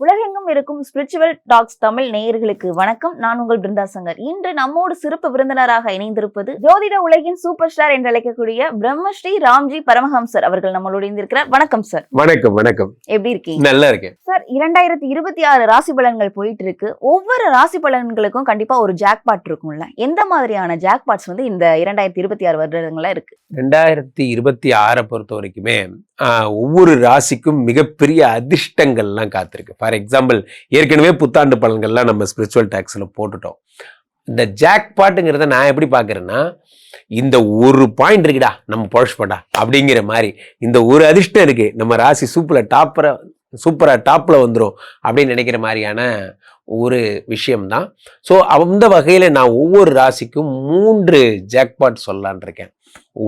உலகெங்கும் இருக்கும் spiritual tax Tamil நேயர்களுக்கு வணக்கம். நான் உங்கள் பிருந்தா சங்கர். இன்று நம்மோடு சிறப்பு விருந்தினராக இணைந்திருப்பது ஜோதிட உலகின் சூப்பர் ஸ்டார் என்று அழைக்கக்கூடிய பிரம்மஸ்ரீ ராம்ஜி பரமஹம்சர் அவர்கள் நம்மளோடு இணைந்திருக்கிறார். வணக்கம் சார். வணக்கம். வணக்கம். எப்படி இருக்கீங்க? நல்லா இருக்கேன் சார். 2026 ராசி பலன்கள் போயிட்டு இருக்கு. ஒவ்வொரு ராசி பலன்களுக்கும் கண்டிப்பா ஒரு ஜாக்பாட் இருக்கும்ல. எந்த மாதிரியான ஜாக்பாட்ஸ் இந்த 2026 வருடங்கள்ல இருக்கு? 2026 பொறுத்த வரைக்குமே ஒவ்வொரு ராசிக்கும் மிகப்பெரிய அதிர்ஷ்டங்கள்லாம் காத்திருக்கு. ஃபார் எக்ஸாம்பிள், ஏற்கனவே புத்தாண்டு பலன்கள்லாம் நம்ம ஸ்பிரிச்சுவல் டாக்ஸில் போட்டுட்டோம். இந்த ஜாக்பாட்டுங்கிறத நான் எப்படி பார்க்குறேன்னா, இந்த ஒரு பாயிண்ட் இருக்குடா நம்ம பொழச்சுப்படா அப்படிங்கிற மாதிரி, இந்த ஒரு அதிர்ஷ்டம் இருக்கு நம்ம ராசி சூப்பராக டாப்பில் வந்துடும் அப்படின்னு நினைக்கிற மாதிரியான ஒரு விஷயம்தான். ஸோ அந்த வகையில் நான் ஒவ்வொரு ராசிக்கும் 3 ஜாக்பாட் சொல்லலான் இருக்கேன்.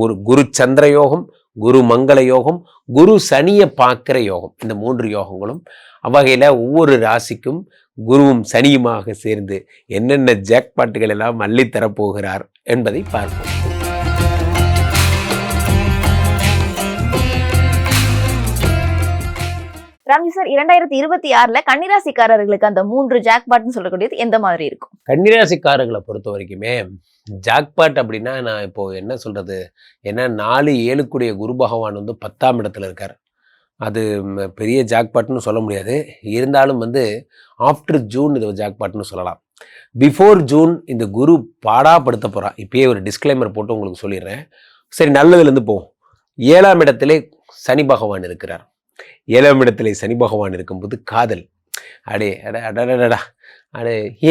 ஒரு குரு சந்திர யோகம், குரு மங்கள யோகம், குரு சனியை பார்க்கிற யோகம். இந்த 3 யோகங்களும் அவ்வகையில் ஒவ்வொரு ராசிக்கும் குருவும் சனியுமாக சேர்ந்து என்னென்ன ஜாக்பாட்டுகள் எல்லாம் அள்ளி தரப்போகிறார் என்பதை பார்ப்போம். ராம்ஜி சார், 2026 கன்னிராசிக்காரர்களுக்கு அந்த 3 ஜாக்பாட்னு சொல்லக்கூடியது எந்த மாதிரி இருக்கும்? கன்னிராசிக்காரர்களை பொறுத்த வரைக்குமே ஜாக்பாட் அப்படின்னா, நான் இப்போ என்ன சொல்றது, ஏன்னா 4-7 கூடிய குரு பகவான் 10ஆம் இடத்துல இருக்கார். அது பெரிய ஜாக்பாட்னு சொல்ல முடியாது. இருந்தாலும் ஆஃப்டர் ஜூன் இது ஜாக்பாட்னு சொல்லலாம். பிஃபோர் ஜூன் இந்த குரு பாடாப்படுத்த போகிறான். இப்பயே ஒரு டிஸ்க்ளைமர் போட்டு உங்களுக்கு சொல்லிடுறேன். சரி, நல்லதுலேருந்து போவோம். 7ஆம் இடத்திலே சனி பகவான் இருக்கிறார். 7ஆம் இடத்துல சனி பகவான் இருக்கும்போது காதல், அடே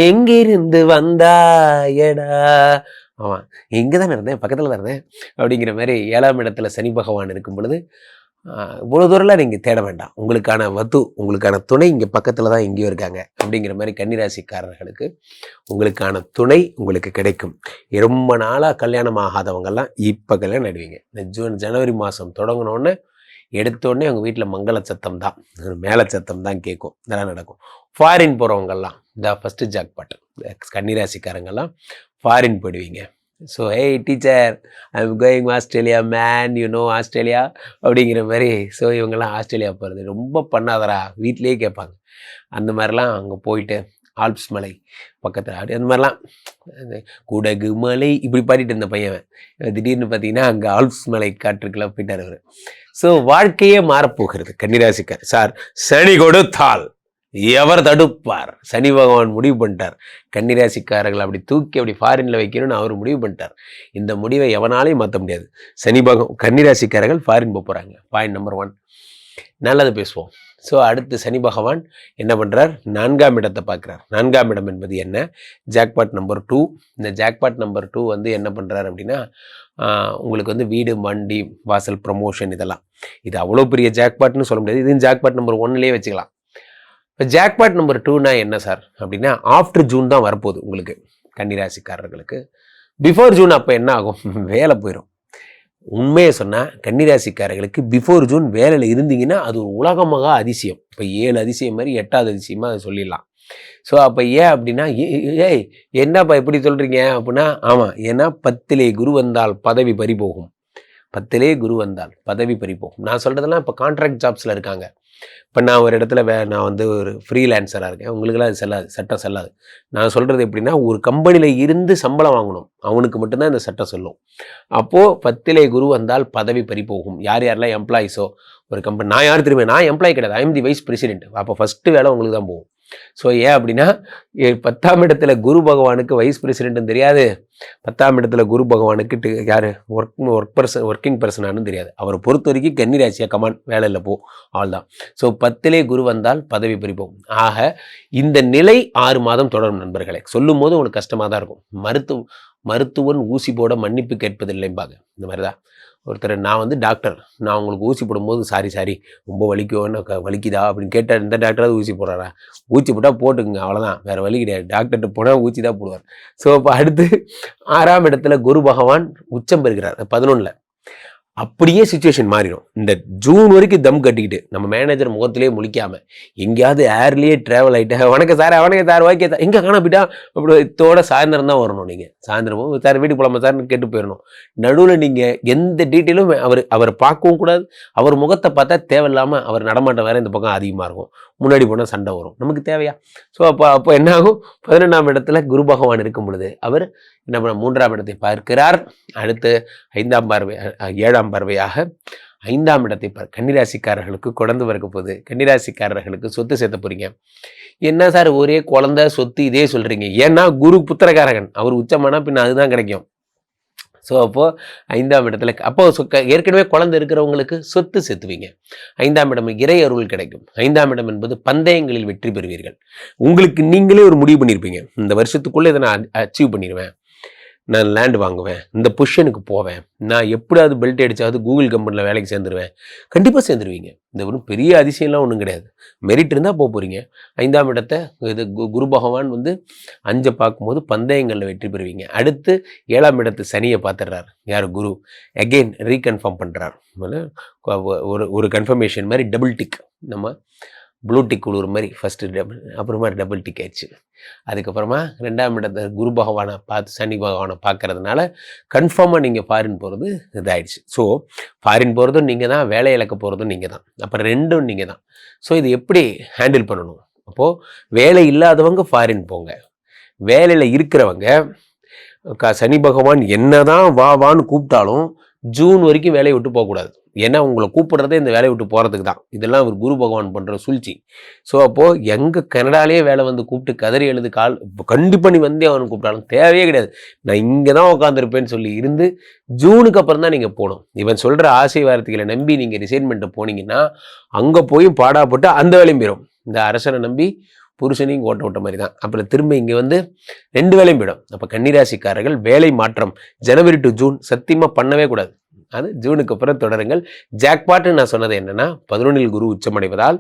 எங்கிருந்து வந்தாயடா, ஆமாம் எங்கே தானே இருந்தேன், பக்கத்தில் தான் இருந்தேன் அப்படிங்கிற மாதிரி 7ஆம் இடத்துல சனி பகவான் இருக்கும் பொழுது இவ்வளோ தூரம்லாம் நீங்கள் தேட வேண்டாம். உங்களுக்கான உங்களுக்கான துணை இங்கே பக்கத்தில் தான் எங்கேயோ இருக்காங்க அப்படிங்கிற மாதிரி கன்னிராசிக்காரர்களுக்கு உங்களுக்கான துணை உங்களுக்கு கிடைக்கும். ரொம்ப நாளாக கல்யாணம் ஆகாதவங்கெல்லாம் இப்போ கல்யாணம் ஆயிடுவீங்க. இந்த ஜனவரி மாதம் தொடங்கினோடனே எடுத்தோடனே அவங்க வீட்டில் மங்கள சத்தம் தான், மேலே சத்தம் தான் கேட்கும். இதெல்லாம் நடக்கும். ஃபாரின் போகிறவங்கெல்லாம் இந்த ஃபஸ்ட்டு ஜாக்பாட். கன்னிராசிக்காரங்கெல்லாம் ஃபாரின் போயிடுவீங்க. So hey teacher, I am going Australia man, Australia அப்படிங்கிற மாதிரி. ஸோ இவங்கெல்லாம் ஆஸ்திரேலியா போகிறது ரொம்ப பண்ணாதரா, வீட்லேயே கேட்பாங்க. அந்த மாதிரிலாம் அங்கே போயிட்டு ஆல்ப்ஸ் மலை பக்கத்தில் அப்படி அந்த மாதிரிலாம் குடகு மலை இப்படி பாடிட்டு இருந்த பையன் திடீர்னு பார்த்தீங்கன்னா அங்கே ஆல்ப்ஸ் மலை காற்றுக்கெல்லாம் போயிட்டார் அவர். ஸோ வாழ்க்கையே மாறப்போகிறது கன்னிராசிக்கார். சார், சனி கொடுத்தால் எவர் தடுப்பார்? சனி பகவான் முடிவு பண்ணிட்டார். கன்னிராசிக்காரர்கள் அப்படி ஃபாரின்ல வைக்கணும்னு அவர் முடிவு பண்ணிட்டார். இந்த முடிவை எவனாலையும் மாற்ற முடியாது. கன்னிராசிக்காரர்கள் ஃபாரின் போகிறாங்க. Point number 1. நல்லது பேசுவோம். ஸோ அடுத்து சனி பகவான் என்ன பண்ணுறார்? 4ஆம் இடத்தை பார்க்குறார். 4ஆம் இடம் என்பது என்ன? Jackpot number 2. இந்த ஜாக்பாட் நம்பர் 2 என்ன பண்ணுறார் அப்படின்னா, உங்களுக்கு வீடு, வண்டி, வாசல், ப்ரமோஷன், இதெல்லாம். இது அவ்வளோ பெரிய ஜாக்பாட்னு சொல்ல முடியாது. இது ஜாக்பாட் நம்பர் 1லேயே வச்சுக்கலாம். இப்போ ஜாக்பாட் நம்பர் 2 என்ன சார் அப்படின்னா, ஆஃப்டர் ஜூன் தான் வரப்போகுது உங்களுக்கு கன்னிராசிக்காரர்களுக்கு. பிஃபோர் ஜூன் அப்போ என்ன ஆகும்? வேலை போயிடும். உண்மையை சொன்னால் கன்னிராசிக்காரர்களுக்கு பிஃபோர் ஜூன் வேலையில் இருந்தீங்கன்னா அது ஒரு உலகமாக அதிசயம். இப்போ 7 அதிசயம் மாதிரி 8வது அதிசயமாக அதை சொல்லிடலாம். ஸோ அப்போ ஏன் அப்படின்னா, என்னப்பா எப்படி சொல்கிறீங்க அப்படின்னா, ஆமாம், ஏன்னா 10லே குரு வந்தால் பதவி பறிபோகும். 10லே குரு வந்தால் பதவி பறிபோகும். நான் சொல்கிறதெல்லாம் இப்போ கான்ட்ராக்ட் ஜாப்ஸில் இருக்காங்க. இப்போ நான் ஒரு இடத்துல நான் ஒரு ஃப்ரீலான்சராக இருக்கேன். உங்களுக்கெல்லாம் அது செல்லாது, சட்டம் செல்லாது. நான் சொல்கிறது எப்படின்னா, ஒரு கம்பெனியில் இருந்து சம்பளம் வாங்கணும், அவனுக்கு மட்டும்தான் இந்த சட்டம் சொல்லும். அப்போது 10லே குரு வந்தால் பதவி பறிபோகும். யாரெல்லாம் எம்ப்ளாயிஸோ ஒரு கம்பெனி, நான் யார் தெரியுமா, நான் எம்ப்ளாயி கிடையாது, I am the vice president. அப்போ ஃபஸ்ட்டு வேலை உங்களுக்கு தான் போகும். ஸோ ஏன் அப்படின்னா, 10ஆம் இடத்துல குரு பகவானுக்கு வைஸ் பிரசிடென்ட்டும் தெரியாது, 10ஆம் இடத்துல குரு பகவானுக்கு யார் ஒர்க்கிங் பர்சனானு தெரியாது. அவரை பொறுத்த வரைக்கும் கன்னிராசியா, கமான் வேலையில் போ, அவள் தான். ஸோ 10லே குரு வந்தால் பதவி பறிப்போம். ஆக இந்த நிலை 6 மாதம் தொடரும் நண்பர்களே. சொல்லும் போது உங்களுக்கு கஷ்டமாக தான் இருக்கும். மருத்துவன் ஊசி போட மன்னிப்பு கேட்பதில்லைம்பாங்க. இந்த மாதிரி தான் ஒருத்தர், நான் டாக்டர், நான் உங்களுக்கு ஊசி போடும்போது சாரி ரொம்ப வலிக்குதா அப்படின்னு கேட்டார். இந்த டாக்டராவது ஊசி போடுறாரா? ஊசி போட்டால் போட்டுக்குங்க, அவ்வளோதான், வேறு வலி கிடையாது. டாக்டர்கிட்ட போனால் ஊசி தான் போடுவார். ஸோ இப்போ அடுத்து 6ஆம் இடத்துல குரு பகவான் உச்சம் பெறுகிறார் 11ல். அப்படியே சுச்சுவேஷன் மாறிடும். இந்த ஜூன் வரைக்கும் தம் கட்டிக்கிட்டு நம்ம மேனேஜர் முகத்திலேயே முழிக்காம எங்கேயாவது ஏர்லேயே ட்ராவல் ஆகிட்டு வணக்கம் சார் ஓகே சார் எங்கே காண போயிட்டா அப்படி இதோட சாயந்தரம் தான் வரணும். நீங்கள் சாயந்தரமும் சார் வீட்டுக்கு போகலாமா சார்னு கேட்டு போயிடணும். நடுவில் நீங்கள் எந்த டீட்டெயிலும் அவரை பார்க்கவும் கூடாது. அவர் முகத்தை பார்த்தா தேவையில்லாமல் அவர் நடமாட்டம் வேறு இந்த பக்கம் அதிகமாக இருக்கும். முன்னாடி போனால் சண்டை வரும். நமக்கு தேவையா? ஸோ அப்போ என்ன ஆகும்? 11ஆம் இடத்துல குரு பகவான் இருக்கும் பொழுது அவர் என்ன பண்ண 3ஆம் இடத்தை பார்க்கிறார். அடுத்து 5ஆம் பார்வை 7ஆம் பார்வையாக 5ஆம் இடத்தை கன்னிராசிக்காரர்களுக்கு குழந்தை பிறக்க போகுது. கன்னிராசிக்காரர்களுக்கு சொத்து சேர்த்த போறீங்க. என்ன சார் ஒரே குழந்தை சொத்து இதே சொல்றீங்க? ஏன்னா குரு புத்திரகாரகன், அவர் உச்சமானா பின்ன அதுதான் கிடைக்கும். ஸோ அப்போது 5ஆம் இடத்துல ஏற்கனவே குழந்தை இருக்கிறவங்களுக்கு சொத்து சேர்த்துவீங்க. 5ஆம் இடம் இறை அருள் கிடைக்கும். 5ஆம் இடம் என்பது பந்தயங்களில் வெற்றி பெறுவீர்கள். உங்களுக்கு நீங்களே ஒரு முடிவு பண்ணியிருப்பீங்க, இந்த வருஷத்துக்குள்ளே இதை நான் அச்சீவ் பண்ணிடுவேன், நான் லேண்ட் வாங்குவேன், இந்த பொசிஷனுக்கு போவேன், நான் எப்படியாவது பெல்ட் அடிச்சாவது கூகுள் கம்பெனியில் வேலைக்கு சேர்ந்துருவேன். கண்டிப்பாக சேர்ந்துருவீங்க. இந்த ஒன்றும் பெரிய அதிசயம்லாம் ஒன்றும் கிடையாது. மெரிட் இருந்தால் போகிறீங்க. 5ஆம் இடத்தை இது குரு பகவான் 5 பார்க்கும்போது பந்தயங்களில் வெற்றி பெறுவீங்க. அடுத்து 7ஆம் இடத்து சனியை பார்த்துடுறார். யார்? குரு. அகெயின் ரீகன்ஃபார்ம் பண்ணுறார். ஒரு கன்ஃபர்மேஷன் மாதிரி டபுள் டிக். நம்ம ப்ளூ டிக் கொடுக்குற மாதிரி ஃபஸ்ட்டு அப்புறமா டபுள் டிக் ஆயிடுச்சு. அதுக்கப்புறமா 2ஆம் இடத்தை குரு பகவானை பார்த்து சனி பகவானை பார்க்கறதுனால கன்ஃபார்மாக நீங்கள் ஃபாரின் போகிறது இதாகிடுச்சு. ஸோ ஃபாரின் போகிறதும் நீங்கள் தான், வேலை இழக்க போகிறதும் நீங்கள் தான். அப்புறம் ரெண்டும் நீங்கள் தான். ஸோ இது எப்படி ஹேண்டில் பண்ணணும்? அப்போது வேலை இல்லாதவங்க ஃபாரின் போங்க. வேலையில் இருக்கிறவங்க சனி பகவான் என்ன தான் வான்னு கூப்பிட்டாலும் ஜூன் வரைக்கும் வேலையை விட்டு போகக்கூடாது. ஏன்னா உங்களை கூப்பிடுறதே இந்த வேலையை விட்டு போகிறதுக்கு தான். இதெல்லாம் ஒரு குரு பகவான் பண்ணுற சூழ்ச்சி. ஸோ அப்போது எங்கே கனடாலேயே வேலை கூப்பிட்டு கதறி எழுது கண்டிப்பாக நீ வந்தே அவனு கூப்பிட்டாலும் தேவையே கிடையாது. நான் இங்கே தான் உட்காந்துருப்பேன்னு சொல்லி இருந்து ஜூனுக்கு அப்புறம் தான் நீங்கள் போகணும். இவன் சொல்கிற ஆசை வார்த்தைகளை நம்பி நீங்கள் ரிசைன்மெண்ட்டை போனீங்கன்னா அங்கே போய் பாடாப்பட்டு அந்த வேலையும் போயிடும். இந்த அரசனை நம்பி புருஷனையும் ஓட்ட விட்ட மாதிரி தான். அப்புறம் திரும்ப இங்கே 2 வேலையும் போயிடும். அப்போ கன்னிராசிக்காரர்கள் வேலை மாற்றம் ஜனவரி டு ஜூன் சத்தியமாக பண்ணவே கூடாது. அது ஜூனுக்கு அப்புறம் தொடருங்கள். ஜாக்பாட்டு நான் சொன்னது என்னன்னா 11இல் குரு உச்சமடைவதால்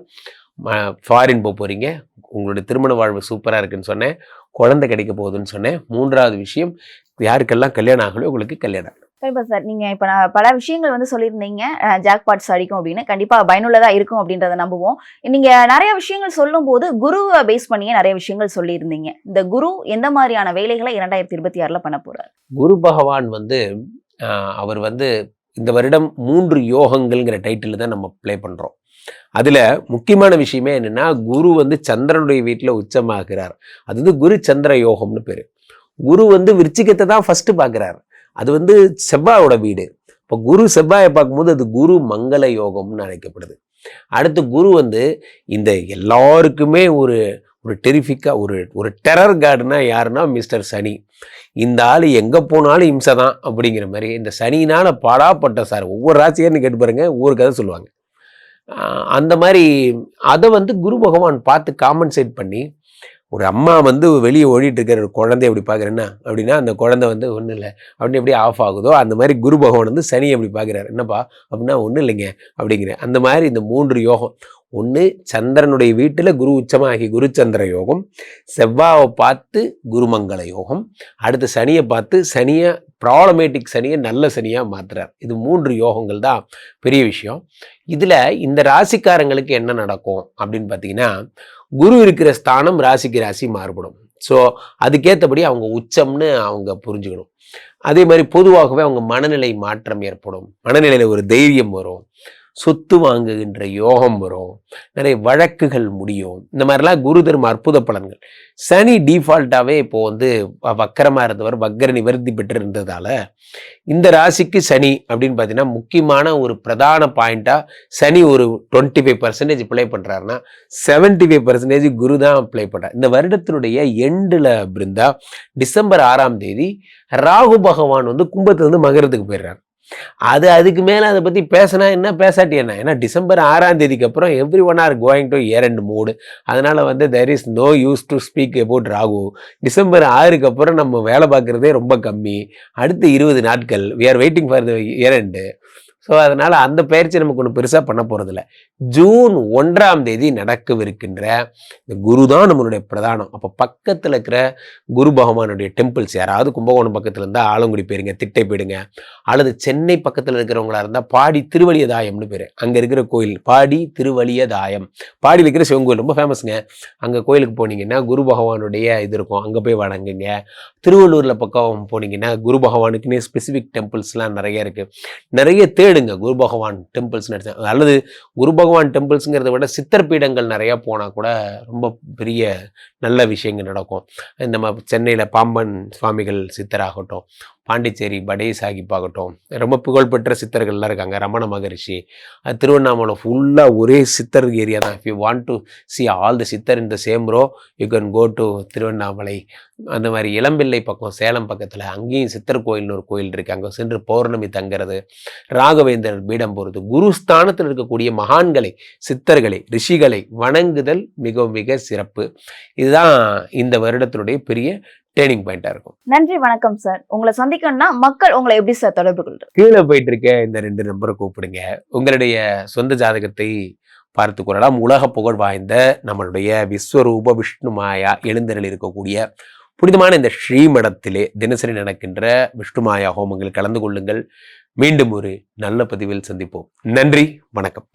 ஃபாரின் போகிறீங்க. உங்களுடைய திருமண வாழ்வு சூப்பராக இருக்குன்னு சொன்னேன். குழந்தை கிடைக்க போகுதுன்னு சொன்னேன். 3ஆவது விஷயம், யாருக்கெல்லாம் கல்யாணம் ஆகலையோ உங்களுக்கு கல்யாணம். கண்டிப்பா சார், நீங்க இப்ப நான் பல விஷயங்கள் சொல்லியிருந்தீங்க. ஜாக்பாட்ஸ் அடிக்கும் அப்படின்னு கண்டிப்பா பயனுள்ளதா இருக்கும் அப்படின்றத நம்புவோம். நீங்க நிறைய விஷயங்கள் சொல்லும் போது குருவை பேஸ் பண்ணியே நிறைய விஷயங்கள் சொல்லியிருந்தீங்க. இந்த குரு எந்த மாதிரியான வேலைகளை 2026 பண்ண போறார்? குரு பகவான் அவர் இந்த வருடம் 3 யோகங்கள்ங்கிற டைட்டில் தான் நம்ம ப்ளே பண்ணுறோம். அதில் முக்கியமான விஷயமே என்னென்னா, குரு சந்திரனுடைய வீட்டில் உச்சமாகிறார். அது குரு சந்திர யோகம்னு பேர். குரு விருச்சிகத்தை தான் ஃபஸ்ட்டு பார்க்குறார். அது செவ்வாயோட வீடு. இப்போ குரு செவ்வாயை பார்க்கும்போது அது குரு மங்கள யோகம்னு அழைக்கப்படுது. அடுத்து குரு இந்த எல்லாருக்குமே ஒரு டெரிஃபிக்காக ஒரு டெரர் கார்டுனா யாருன்னா மிஸ்டர் சனி. இந்த ஆள் எங்கே போனாலும் இம்சை தான் அப்படிங்கிற மாதிரி இந்த சனினால் பாடாப்பட்ட சார். ஒவ்வொரு ராசியர்னு கேட்டு பாருங்க, ஒவ்வொரு கதை சொல்லுவாங்க. அந்த மாதிரி அதை குரு பகவான் பார்த்து காம்பன்சேட் பண்ணி, ஒரு அம்மா வெளியே ஓடிட்டு இருக்கிற ஒரு குழந்தை எப்படி பார்க்குறேன்னா அப்படின்னா, அந்த குழந்தை ஒன்றும் இல்லை அப்படின்னு எப்படி ஆஃப் ஆகுதோ அந்த மாதிரி குரு பகவான் சனி எப்படி பார்க்குறாரு. என்னப்பா அப்படின்னா ஒன்றும் இல்லைங்க அப்படிங்கிற அந்த மாதிரி இந்த 3 யோகம். ஒன்று சந்திரனுடைய வீட்டில் குரு உச்சமாகி குரு சந்திர யோகம், செவ்வாவை பார்த்து குருமங்கள யோகம், அடுத்து சனியை பார்த்து ப்ராப்ளமேட்டிக் சனியை நல்ல சனியாக மாற்றுறார். இது 3 யோகங்கள் தான் பெரிய விஷயம். இதில் இந்த ராசிக்காரங்களுக்கு என்ன நடக்கும் அப்படின்னு பார்த்தீங்கன்னா, குரு இருக்கிற ஸ்தானம் ராசிக்கு ராசி மாறுபடும். ஸோ அதுக்கேற்றபடி அவங்க உச்சம்னு அவங்க புரிஞ்சுக்கணும். அதே மாதிரி பொதுவாகவே அவங்க மனநிலை மாற்றம் ஏற்படும். மனநிலையில் ஒரு தைரியம் வரும், சொத்து வாங்குகின்ற யோகம் வரும், நிறைய வழக்குகள் முடியும். இந்த மாதிரிலாம் குரு தரும் அற்புத பலன்கள். சனி டிஃபால்ட்டாகவே இப்போது வக்கரமாக இருந்தவர் வக்கர நிவர்த்தி பெற்று இருந்ததால் இந்த ராசிக்கு சனி அப்படின்னு பார்த்தீங்கன்னா முக்கியமான ஒரு பிரதான பாயிண்ட்டாக சனி ஒரு 25% ப்ளே பண்ணுறாருன்னா 75% குரு தான் ப்ளே பண்ணுறார். இந்த வருடத்தினுடைய எண்டில் பிருந்தா டிசம்பர் 6ஆம் தேதி ராகு பகவான் கும்பத்துலேருந்து மகரத்துக்கு போயிடுறார். அதுக்கு மேலே அதை பற்றி பேசினா என்ன பேசாட்டி என்ன? ஏன்னா டிசம்பர் 6ஆம் தேதிக்கு அப்புறம் everyone are going to year end mood. அதனால் there is no use to speak about Rahu. December 6க்கு அப்புறம் நம்ம வேலை பார்க்குறதே ரொம்ப கம்மி. அடுத்து 20 நாட்கள் we are waiting for the year end. So அதனால அந்த பயிற்சி நமக்கு ஒன்றும் பெருசாக பண்ண போறதில்ல. ஜூன் 1ஆம் தேதி நடக்கவிருக்கின்ற இந்த குரு தான் நம்மளுடைய பிரதானம். அப்போ பக்கத்தில் இருக்கிற குரு பகவானுடைய டெம்பிள்ஸ், யாராவது கும்பகோணம் பக்கத்தில் இருந்தால் ஆலங்குடி போயிருங்க, திட்டை போயிடுங்க, அல்லது சென்னை பக்கத்தில் இருக்கிறவங்களா இருந்தால் பாடி திருவலியதாயம்னு பேர், அங்கே இருக்கிற கோயில் பாடி திருவலியதாயம், பாடியில் இருக்கிற சிவன் கோயில் ரொம்ப ஃபேமஸுங்க. அங்கே கோயிலுக்கு போனீங்கன்னா குரு பகவானுடைய இது இருக்கும், அங்கே போய் வணங்குங்க. திருவள்ளூரில் பக்கம் போனீங்கன்னா குரு பகவானுக்குன்னே ஸ்பெசிஃபிக் டெம்பிள்ஸ்லாம் நிறைய இருக்குது. நிறைய தேடுங்க குரு பகவான் டெம்பிள்ஸ், அல்லது குரு பகவான் டெம்பிள்ஸுங்கிறத விட சித்தர் பீடங்கள் நிறையா போனால் கூட ரொம்ப பெரிய நல்ல விஷயங்கள் நடக்கும். நம்ம சென்னையில் பாம்பன் சுவாமிகள் சித்தராகட்டும், பாண்டிச்சேரி படே சாஹிப் ஆகட்டும், ரொம்ப புகழ்பெற்ற சித்தர்கள்லாம் இருக்காங்க, ரமண மகரிஷி. திருவண்ணாமலை ஃபுல்லாக ஒரே சித்தர் ஏரியா தான். If you want to see all the siddhar in the same row you can go to Tiruvannamalai. அந்த மாதிரி இளம்பிள்ளை பக்கம் சேலம் பக்கத்தில் அங்கேயும் சித்தர் கோயில்னு ஒரு கோயில் இருக்குது, அங்கே சென்று பௌர்ணமி தங்கிறது, ராகவேந்திரர் பீடம் போகிறது, குருஸ்தானத்தில் இருக்கக்கூடிய மகான்களை, சித்தர்களை, ரிஷிகளை வணங்குதல் மிக மிக சிறப்பு. இதுதான் இந்த வருடத்தினுடைய பெரிய டேர்னிங் பாயிண்டா இருக்கும். நன்றி, வணக்கம் சார். உங்களை சந்திக்கணும்னா மக்கள் உங்களை எப்படி சார் தொடர்பு கொள்றது? கீழே போயிட்டு இருக்க இந்த 2 நம்பரை கூப்பிடுங்க. உங்களுடைய சொந்த ஜாதகத்தை பார்த்து கொள்ளலாம். உலக புகழ் வாய்ந்த நம்மளுடைய விஸ்வரூப விஷ்ணு மாயா எழுந்தருள் இருக்கக்கூடிய புனிதமான இந்த ஸ்ரீமடத்திலே தினசரி நடக்கின்ற விஷ்ணு மாயா ஹோமங்கள் கலந்து கொள்ளுங்கள். மீண்டும் ஒரு நல்ல பதிவில் சந்திப்போம். நன்றி, வணக்கம்.